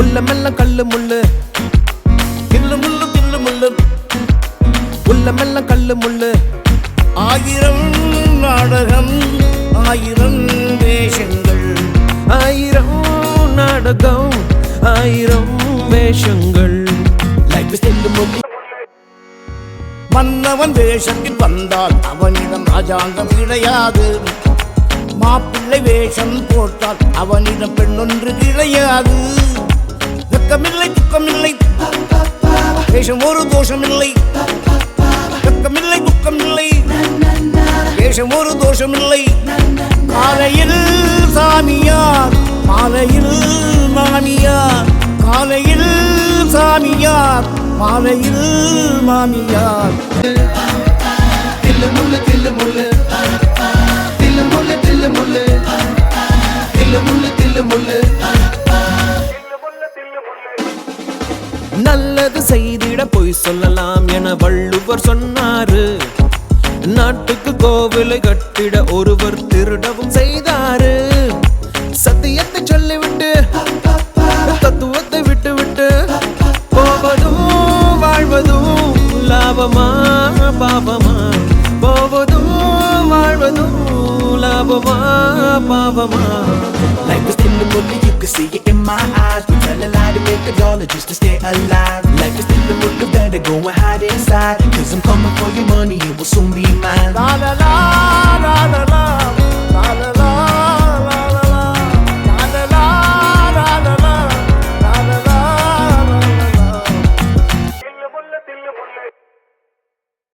உள்ளமெல்லாம் கல்லு முள்ளு தில்லு முள்ளு தில்லு முள்ளு உள்ளமெல்லாம் கல்லு முள்ளு ஆயிரம் நாடகம் ஆயிரம் வேஷங்கள் ஆயிரம் நாடகம் ஆயிரம் வேஷங்கள் லைஃப் தில்லு முள்ளு மன்னவன் வேஷத்தில் வந்தால் அவனிடம் ராஜாங்கம் கிடையாது மாப்பிள்ளை வேஷம் போட்டால் அவனிடம் பெண்ணொன்று கிடையாது வெக்கமில்லை துக்கமில்லை வேஷம் ஒரு தோஷமில்லை வெக்கமில்லை துக்கமில்லை வேஷம் ஒரு தோஷமில்லை காலையில் சாமியார் மாலையில் மாமியார் காலையில் சாமியார் மாலையில் மாமியார் தில்லு முள்ளு தில்லு முள்ளு தில்லு முள்ளு தில்லு முள்ளு தில்லு முள்ளு தில்லு முள்ளு நல்லது செய்திட பொய் சொல்லலாம் என வள்ளுவர் சொன்னாரு நாட்டுக்கு கோவிலை கட்டிட ஒருவர் திருடவும் செய்தாரு சத்தியத்தை சொல்லிவிட்டு தத்துவத்தை விட்டு விட்டு போவதும் வாழ்வதும் லாபமா பாவமா போவதும் வாழ்வதும் லாபமா பாவமா Life is still a movie, you can see it in my eyes. We tell a lie to make a dollar just to stay alive. Life is still a movie, better go and hide inside. Cause I'm coming for your money, it will soon be mine. La la la